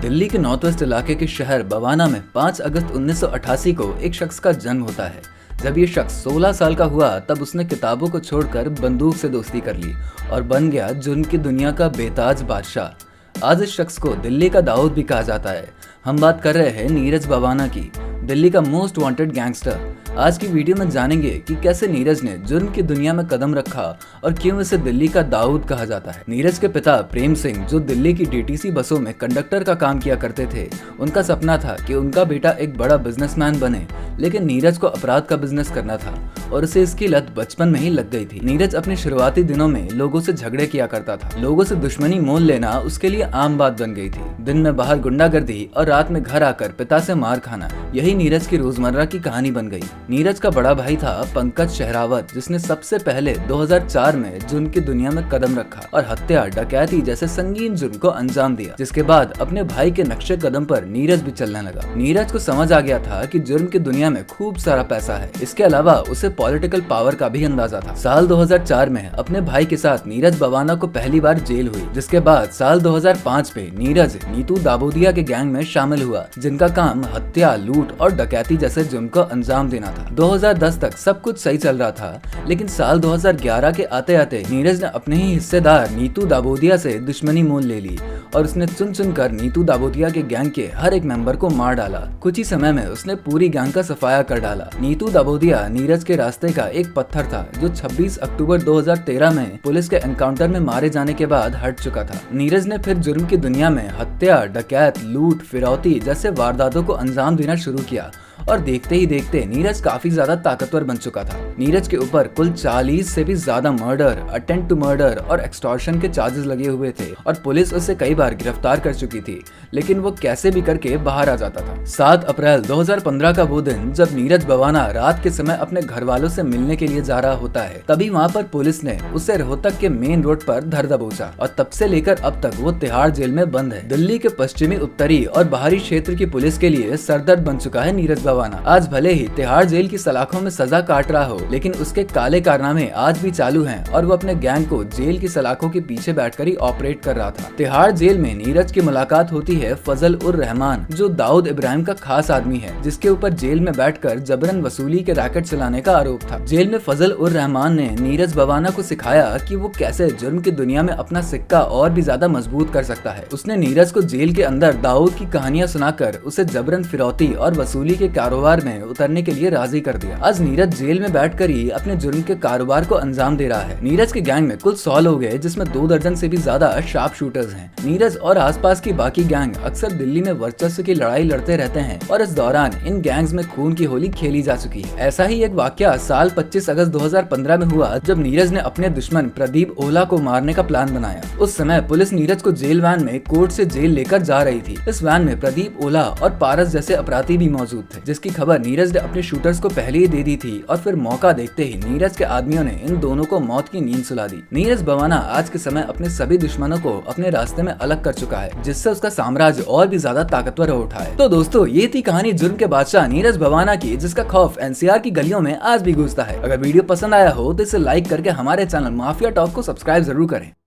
दिल्ली के north west इलाके के शहर बवाना में 5 अगस्त 1988 को एक शख्स का जन्म होता है। जब ये शख्स 16 साल का हुआ तब उसने किताबों को छोड़कर बंदूक से दोस्ती कर ली और बन गया जुर्म की दुनिया का बेताज बादशाह। आज इस शख्स को दिल्ली का दाऊद भी कहा जाता है। हम बात कर रहे हैं नीरज बवाना की, दिल्ली का मोस्ट वांटेड गैंगस्टर। आज की वीडियो में जानेंगे कि कैसे नीरज ने जुर्म की दुनिया में कदम रखा और क्यों इसे दिल्ली का दाऊद कहा जाता है। नीरज के पिता प्रेम सिंह, जो दिल्ली की डीटीसी बसों में कंडक्टर का काम किया करते थे, उनका सपना था कि उनका बेटा एक बड़ा बिजनेसमैन बने, लेकिन नीरज को अपराध का बिजनेस करना था और उसे इसकी लत बचपन में ही लग गई थी। नीरज अपने शुरुआती दिनों में लोगों से झगड़े किया करता था। लोगों से दुश्मनी मोल लेना उसके लिए आम बात बन गई थी। दिन में बाहर गुंडागर्दी और रात में घर आकर पिता से मार खाना, यही नीरज की रोजमर्रा की कहानी बन गई। नीरज का बड़ा भाई था पंकज शहरावत, जिसने सबसे पहले 2004 में जुर्म की दुनिया में कदम रखा और हत्या, डकैती जैसे संगीन जुर्म को अंजाम दिया, जिसके बाद अपने भाई के नक्शे कदम पर नीरज भी चलने लगा। नीरज को समझ आ गया था कि जुर्म की दुनिया में खूब सारा पैसा है। इसके अलावा उसे पॉलिटिकल पावर का भी अंदाजा था। साल 2004 में अपने भाई के साथ नीरज बवाना को पहली बार जेल हुई, जिसके बाद साल 2005 में नीरज नीतू दाबोदिया के गैंग में शामिल हुआ, जिनका काम हत्या, लूट और डकैती जैसे जुर्म को अंजाम देना था। 2010 तक सब कुछ सही चल रहा था, लेकिन साल 2011 के आते आते नीरज ने अपने ही हिस्सेदार नीतू दाबोदिया से दुश्मनी मोल ले ली और उसने चुन कर नीतू दाबोदिया के गैंग के हर एक मेंबर को मार डाला। कुछ ही समय में उसने पूरी गैंग का सफाया कर डाला। नीतू दाबोदिया नीरज के रास्ते का एक पत्थर था, जो 26 अक्टूबर 2013 में पुलिस के एनकाउंटर में मारे जाने के बाद हट चुका था। नीरज ने फिर जुर्म की दुनिया में हत्या, डकैत, लूट, फिरौती जैसे वारदातों को अंजाम देना शुरू किया और देखते ही देखते नीरज काफी ज्यादा ताकतवर बन चुका था। नीरज के ऊपर कुल 40 से भी ज्यादा मर्डर, अटेम्प्ट टू मर्डर और एक्सटॉर्शन के चार्जेस लगे हुए थे और पुलिस उसे कई बार गिरफ्तार कर चुकी थी, लेकिन वो कैसे भी करके बाहर आ जाता था। 7 अप्रैल 2015 का वो दिन जब नीरज बवाना रात के समय अपने घर वालों से मिलने के लिए जा रहा होता है, तभी वहाँ पर पुलिस ने उसे रोहतक के मेन रोड पर धर दबोचा और तब से लेकर अब तक वो तिहाड़ जेल में बंद है। दिल्ली के पश्चिमी, उत्तरी और बाहरी क्षेत्र की पुलिस के लिए सरदर्द बन चुका है नीरज बवाना। आज भले ही तिहाड़ जेल की सलाखों में सजा काट रहा हो, लेकिन उसके काले कारनामे आज भी चालू हैं और वो अपने गैंग को जेल की सलाखों के पीछे बैठकर ही ऑपरेट कर रहा था। तिहाड़ जेल में नीरज की मुलाकात होती है फजल उर रहमान, जो दाऊद इब्राहिम का खास आदमी है, जिसके ऊपर जेल में बैठकर जबरन वसूली के रैकेट चलाने का आरोप था। जेल में फजल उर रहमान ने नीरज बवाना को सिखाया कि वो कैसे जुर्म की दुनिया में अपना सिक्का और भी ज्यादा मजबूत कर सकता है। उसने नीरज को जेल के अंदर दाऊद की कहानियां सुनाकर उसे जबरन फिरौती और वसूली के कारोबार में उतरने के लिए राजी कर दिया। आज नीरज जेल में बैठकर ही अपने जुर्म के कारोबार को अंजाम दे रहा है। नीरज के गैंग में कुल 100 लोग हैं, जिसमें 2 दर्जन से भी ज्यादा शार्प शूटर्स हैं। नीरज और आसपास की बाकी गैंग अक्सर दिल्ली में वर्चस्व की लड़ाई लड़ते रहते हैं और इस दौरान इन गैंग्स में खून की होली खेली जा चुकी है। ऐसा ही एक वाकया साल 25 अगस्त 2015 में हुआ, जब नीरज ने अपने दुश्मन प्रदीप ओला को मारने का प्लान बनाया। उस समय पुलिस नीरज को जेल वैन में कोर्ट से जेल लेकर जा रही थी। इस वैन में प्रदीप ओला और पारस जैसे अपराधी भी मौजूद थे, जिसकी खबर नीरज ने अपने शूटर्स को पहले ही दे दी थी और फिर मौका देखते ही नीरज के आदमियों ने इन दोनों को मौत की नींद सुला दी। नीरज बवाना आज के समय अपने सभी दुश्मनों को अपने रास्ते में अलग कर चुका है, जिससे उसका साम्राज्य और भी ज्यादा ताकतवर हो उठा है। तो दोस्तों, ये थी कहानी जुर्म के बादशाह नीरज बवाना की, जिसका खौफ एनसीआर की गलियों में आज भी गूंजता है। अगर वीडियो पसंद आया हो तो इसे लाइक करके हमारे चैनल माफिया टॉक को सब्सक्राइब जरूर करें।